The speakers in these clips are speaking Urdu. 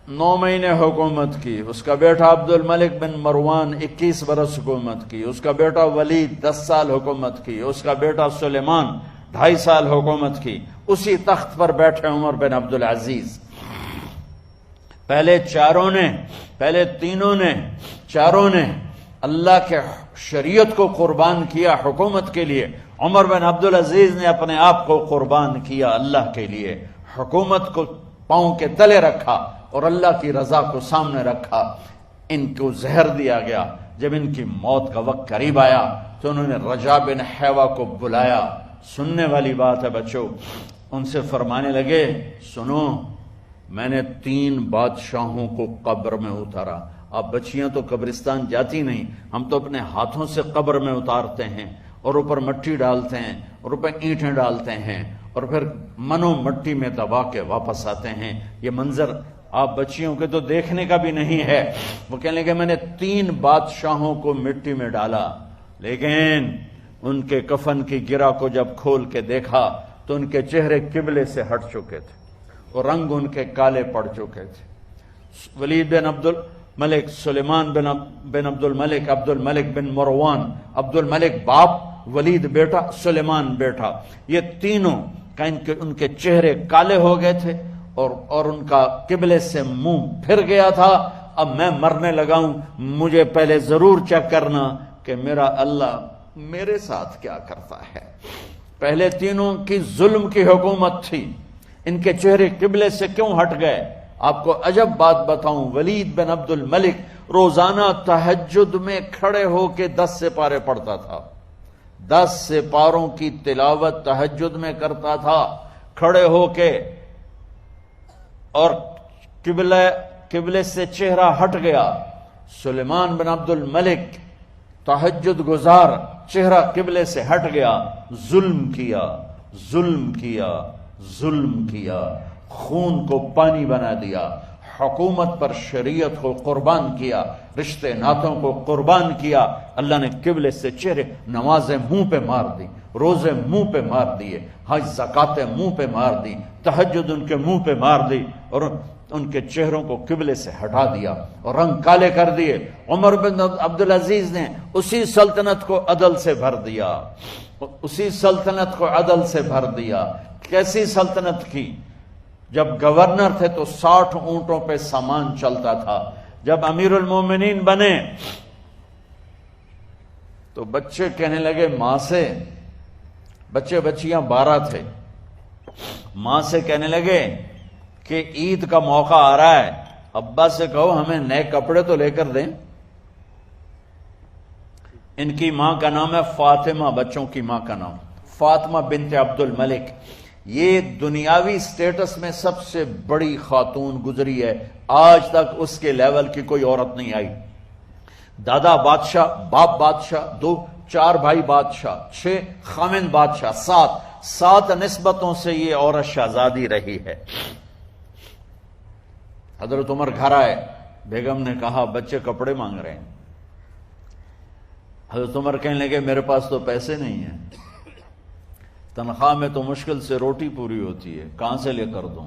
9 مہینے حکومت کی، اس کا بیٹا عبد الملک بن مروان 21 برس حکومت کی، اس کا بیٹا ولید 10 سال حکومت کی، اس کا بیٹا سلیمان 2.5 سال حکومت کی۔ اسی تخت پر بیٹھے عمر بن عبدالعزیز۔ پہلے چاروں نے اللہ کے شریعت کو قربان کیا حکومت کے لیے۔ عمر بن عبدالعزیز نے اپنے آپ کو قربان کیا اللہ کے لیے، حکومت کو پاؤں کے تلے رکھا اور اللہ کی رضا کو سامنے رکھا۔ ان کو زہر دیا گیا۔ جب ان کی موت کا وقت قریب آیا تو انہوں نے رجا بن حیوہ کو بلایا۔ سننے والی بات ہے بچوں۔ ان سے فرمانے لگے، سنو، میں نے 3 بادشاہوں کو قبر میں اتارا۔ اب بچیاں تو قبرستان جاتی نہیں، ہم تو اپنے ہاتھوں سے قبر میں اتارتے ہیں اور اوپر مٹی ڈالتے ہیں اور اوپر اینٹیں ڈالتے ہیں اور پھر منو مٹی میں دبا کے واپس آتے ہیں۔ یہ منظر آپ بچیوں کے تو دیکھنے کا بھی نہیں ہے۔ وہ کہنے لگے میں نے 3 بادشاہوں کو مٹی میں ڈالا، لیکن ان کے کفن کی گرہ کو جب کھول کے دیکھا تو ان کے چہرے قبلے سے ہٹ چکے تھے اور رنگ ان کے کالے پڑ چکے تھے۔ ولید بن عبد الملک، سلیمان بن عبد الملک بن مروان، عبد الملک باپ، ولید بیٹا، سلیمان بیٹا، یہ تینوں کا ان کے چہرے کالے ہو گئے تھے اور ان کا قبلے سے منہ پھر گیا تھا۔ اب میں مرنے لگا ہوں، مجھے پہلے ضرور چیک کرنا کہ میرا اللہ میرے ساتھ کیا کرتا ہے۔ پہلے تینوں کی ظلم کی حکومت تھی، ان کے چہرے قبلے سے کیوں ہٹ گئے؟ آپ کو عجب بات بتاؤں، ولید بن عبد الملک روزانہ تہجد میں کھڑے ہو کے 10 سپارے پڑھتا تھا۔ 10 سپاروں کی تلاوت تہجد میں کرتا تھا کھڑے ہو کے، اور قبلے سے چہرہ ہٹ گیا۔ سلیمان بن عبد الملک تہجد گزار، چہرہ قبلے سے ہٹ گیا، ظلم کیا، خون کو پانی بنا دیا، حکومت پر شریعت کو قربان کیا، رشتے ناتوں کو قربان کیا۔ اللہ نے قبلے سے چہرے، نمازیں منہ پہ مار دی، روزے منہ پہ مار دیے، حج زکاتیں منہ پہ مار دی، تہجد ان کے منہ پہ مار دی اور ان کے چہروں کو قبلے سے ہٹا دیا اور رنگ کالے کر دیے۔ عمر بن عبدالعزیز نے اسی سلطنت کو عدل سے بھر دیا۔ کیسی سلطنت کی؟ جب گورنر تھے تو 60 اونٹوں پہ سامان چلتا تھا۔ جب امیر المومنین بنے تو بچے کہنے لگے ماں سے، بچیاں 12 تھے، ماں سے کہنے لگے کہ عید کا موقع آ رہا ہے، ابا سے کہو ہمیں نئے کپڑے تو لے کر دیں۔ ان کی ماں کا نام ہے فاطمہ، بچوں کی ماں کا نام فاطمہ بنت عبد الملک۔ یہ دنیاوی سٹیٹس میں سب سے بڑی خاتون گزری ہے، آج تک اس کے لیول کی کوئی عورت نہیں آئی۔ دادا بادشاہ، باپ بادشاہ، 4 بھائی بادشاہ، 6 خامند بادشاہ، 7 نسبتوں سے یہ عورت شہزادی رہی ہے۔ حضرت عمر گھر آئے، بیگم نے کہا بچے کپڑے مانگ رہے ہیں۔ حضرت عمر کہنے لگے میرے پاس تو پیسے نہیں ہیں، تنخواہ میں تو مشکل سے روٹی پوری ہوتی ہے، کہاں سے لے کر دوں؟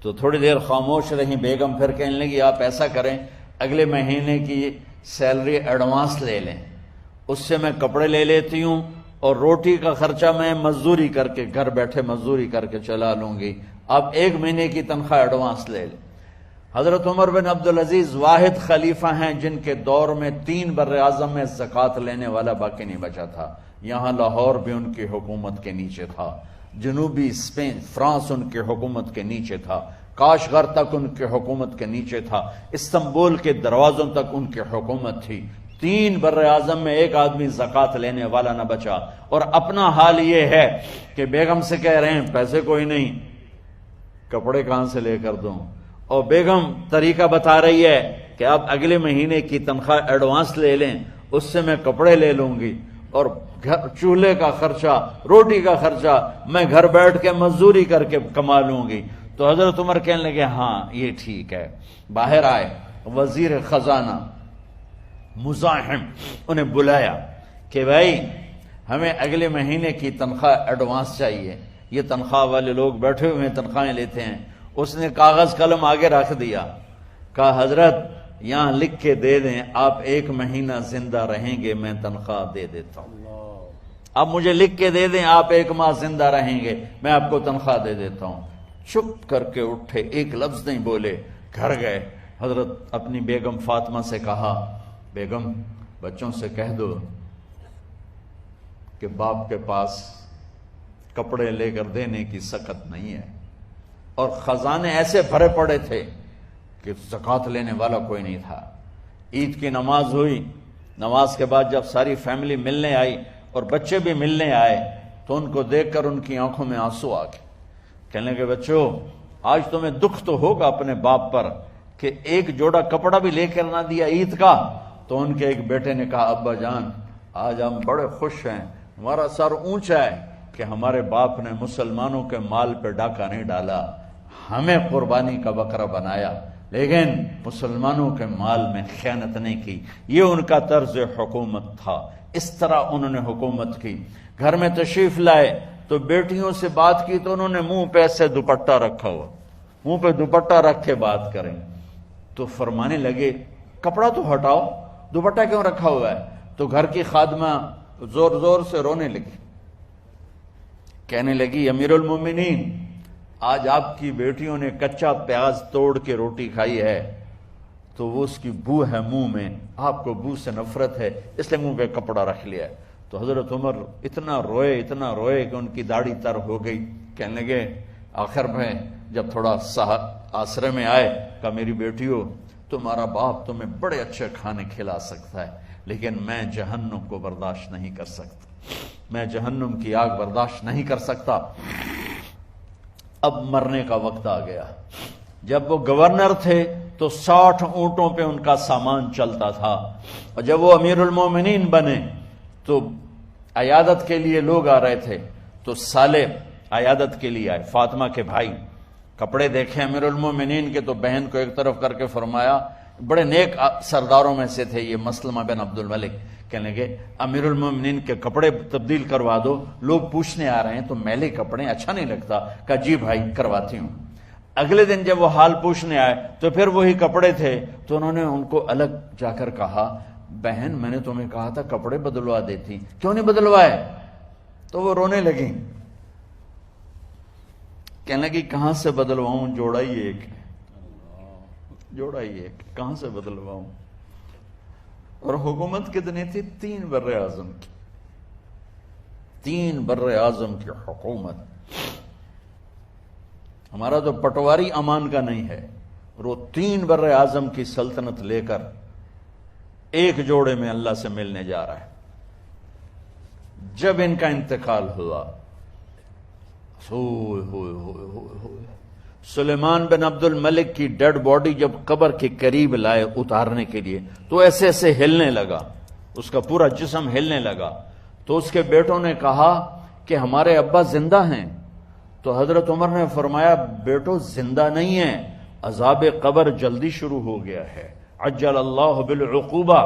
تو تھوڑی دیر خاموش رہی بیگم، پھر کہنے لگی آپ ایسا کریں، اگلے مہینے کی سیلری ایڈوانس لے لیں، اس سے میں کپڑے لے لیتی ہوں اور روٹی کا خرچہ میں مزدوری کر کے، گھر بیٹھے مزدوری کر کے چلا لوں گی، آپ 1 مہینے کی تنخواہ ایڈوانس لے لیں۔ حضرت عمر بن عبدالعزیز واحد خلیفہ ہیں جن کے دور میں 3 بر اعظم میں زکوٰۃ لینے والا باقی نہیں بچا تھا۔ یہاں لاہور بھی ان کی حکومت کے نیچے تھا، جنوبی اسپین، فرانس ان کی حکومت کے نیچے تھا، کاشغر تک ان کی حکومت کے نیچے تھا، استنبول کے دروازوں تک ان کی حکومت تھی۔ 3 بر اعظم میں ایک آدمی زکوٰۃ لینے والا نہ بچا۔ اور اپنا حال یہ ہے کہ بیگم سے کہہ رہے ہیں پیسے کوئی نہیں، کپڑے کہاں سے لے کر دوں؟ اور بیگم طریقہ بتا رہی ہے کہ آپ اگلے مہینے کی تنخواہ ایڈوانس لے لیں، اس سے میں کپڑے لے لوں گی اور چولہے کا خرچہ، روٹی کا خرچہ میں گھر بیٹھ کے مزدوری کر کے کما لوں گی۔ تو حضرت عمر کہنے لگے ہاں یہ ٹھیک ہے۔ باہر آئے وزیر خزانہ مزاحم، انہیں بلایا کہ بھائی ہمیں اگلے مہینے کی تنخواہ ایڈوانس چاہیے، یہ تنخواہ والے لوگ بیٹھے ہوئے ہیں تنخواہیں لیتے ہیں۔ اس نے کاغذ قلم آگے رکھ دیا کہا حضرت یہاں لکھ کے دے دیں آپ 1 مہینہ زندہ رہیں گے میں تنخواہ دے دیتا ہوں، آپ مجھے لکھ کے دے دیں آپ 1 ماہ زندہ رہیں گے میں آپ کو تنخواہ دے دیتا ہوں۔ چپ کر کے اٹھے، ایک لفظ نہیں بولے، گھر گئے۔ حضرت اپنی بیگم فاطمہ سے کہا بیگم بچوں سے کہہ دو کہ باپ کے پاس کپڑے لے کر دینے کی سکت نہیں ہے، اور خزانے ایسے بھرے پڑے تھے کہ زکوٰۃ لینے والا کوئی نہیں تھا۔ عید کی نماز ہوئی، نماز کے بعد جب ساری فیملی ملنے آئی اور بچے بھی ملنے آئے تو ان کو دیکھ کر ان کی آنکھوں میں آنسو آ گئے۔ کہنے لگے بچوں آج تمہیں دکھ تو ہوگا اپنے باپ پر کہ ایک جوڑا کپڑا بھی لے کر نہ دیا عید کا۔ تو ان کے ایک بیٹے نے کہا ابا جان آج ہم بڑے خوش ہیں، ہمارا سر اونچا ہے کہ ہمارے باپ نے مسلمانوں کے مال پہ ڈاکہ نہیں ڈالا، ہمیں قربانی کا بکرا بنایا لیکن مسلمانوں کے مال میں خیانت نہیں کی۔ یہ ان کا طرز حکومت تھا، اس طرح انہوں نے حکومت کی۔ گھر میں تشریف لائے تو بیٹیوں سے بات کی تو انہوں نے منہ پہ ایسے دوپٹہ رکھا ہوا، منہ پہ دوپٹہ رکھ کے بات کریں تو فرمانے لگے کپڑا تو ہٹاؤ، دوپٹہ کیوں رکھا ہوا ہے؟ تو گھر کی خادمہ زور زور سے رونے لگی، کہنے لگی امیر المومنین آج آپ کی بیٹیوں نے کچا پیاز توڑ کے روٹی کھائی ہے تو وہ اس کی بو ہے منہ میں، آپ کو بو سے نفرت ہے اس لیے منہ پہ کپڑا رکھ لیا ہے۔ تو حضرت عمر اتنا روئے کہ ان کی داڑھی تر ہو گئی۔ کہنے لگے آخر میں جب تھوڑا آسرے میں آئے کہا میری بیٹیوں تمہارا باپ تمہیں بڑے اچھے کھانے کھلا سکتا ہے لیکن میں جہنم کو برداشت نہیں کر سکتا، میں جہنم کی آگ برداشت نہیں کر سکتا۔ اب مرنے کا وقت آ گیا۔ جب وہ گورنر تھے تو 60 اونٹوں پہ ان کا سامان چلتا تھا، اور جب وہ امیر المومنین بنے تو عیادت کے لیے لوگ آ رہے تھے تو سالے عیادت کے لیے آئے، فاطمہ کے بھائی کپڑے دیکھے امیر المومنین کے تو بہن کو ایک طرف کر کے فرمایا، بڑے نیک سرداروں میں سے تھے یہ مسلمہ بن عبد الملک، کہنے لگے امیر المومنین کے کپڑے تبدیل کروا دو، لوگ پوچھنے آ رہے ہیں تو میلے کپڑے اچھا نہیں لگتا۔ کہا جی بھائی کرواتی ہوں۔ اگلے دن جب وہ حال پوچھنے آئے تو پھر وہی کپڑے تھے تو انہوں نے ان کو الگ جا کر کہا بہن میں نے تمہیں کہا تھا کپڑے بدلوا دیتی، کیوں نہیں بدلوائے؟ تو وہ رونے لگی، کہنے لگی کہاں سے بدلواؤں، جوڑا ہی ایک کہاں سے بدلواؤں؟ اور حکومت کتنی تھی؟ 3 بر اعظم کی، 3 بر اعظم کی حکومت۔ ہمارا تو پٹواری امان کا نہیں ہے، اور وہ 3 بر اعظم کی سلطنت لے کر ایک جوڑے میں اللہ سے ملنے جا رہا ہے۔ جب ان کا انتقال ہوا سلیمان بن عبد الملک کی ڈیڈ باڈی جب قبر کے قریب لائے اتارنے کے لیے تو ایسے ایسے ہلنے لگا، اس کا پورا جسم ہلنے لگا۔ تو اس کے بیٹوں نے کہا کہ ہمارے ابا زندہ ہیں، تو حضرت عمر نے فرمایا بیٹو زندہ نہیں ہیں، عذاب قبر جلدی شروع ہو گیا ہے، عجل اللہ بالعقوبہ،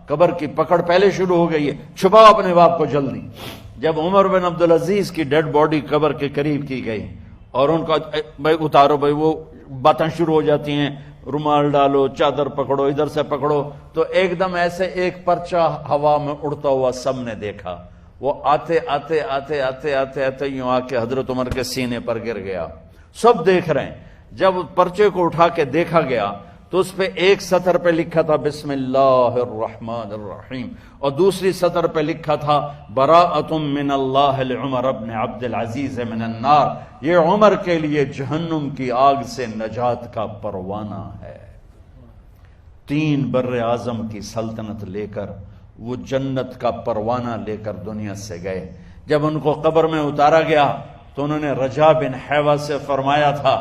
قبر کی پکڑ پہلے شروع ہو گئی ہے، چھپاؤ اپنے باپ کو جلدی۔ جب عمر بن عبدالعزیز کی ڈیڈ باڈی قبر کے قریب کی گئی اور ان کا بھائی اتارو، بھائی وہ باتیں شروع ہو جاتی ہیں، رومال ڈالو، چادر پکڑو، ادھر سے پکڑو، تو ایک دم ایسے ایک پرچہ ہوا میں اڑتا ہوا سب نے دیکھا، وہ آتے آتے آتے آتے آتے آتے یوں آ کے حضرت عمر کے سینے پر گر گیا۔ سب دیکھ رہے ہیں۔ جب پرچے کو اٹھا کے دیکھا گیا تو اس پہ ایک سطر پہ لکھا تھا بسم اللہ الرحمن الرحیم، اور دوسری سطر پہ لکھا تھا براءۃ من اللہ لعمر بن عبد العزیز من النار، یہ عمر کے لیے جہنم کی آگ سے نجات کا پروانہ ہے۔ 3 بر اعظم کی سلطنت لے کر وہ جنت کا پروانہ لے کر دنیا سے گئے۔ جب ان کو قبر میں اتارا گیا تو انہوں نے رجا بن حیوہ سے فرمایا تھا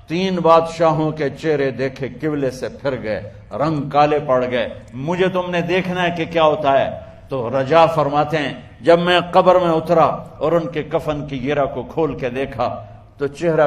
3 بادشاہوں کے چہرے دیکھے قبلے سے پھر گئے، رنگ کالے پڑ گئے، مجھے تم نے دیکھنا ہے کہ کیا ہوتا ہے؟ تو رجا فرماتے ہیں جب میں قبر میں اترا اور ان کے کفن کی گرہ کو کھول کے دیکھا تو چہرہ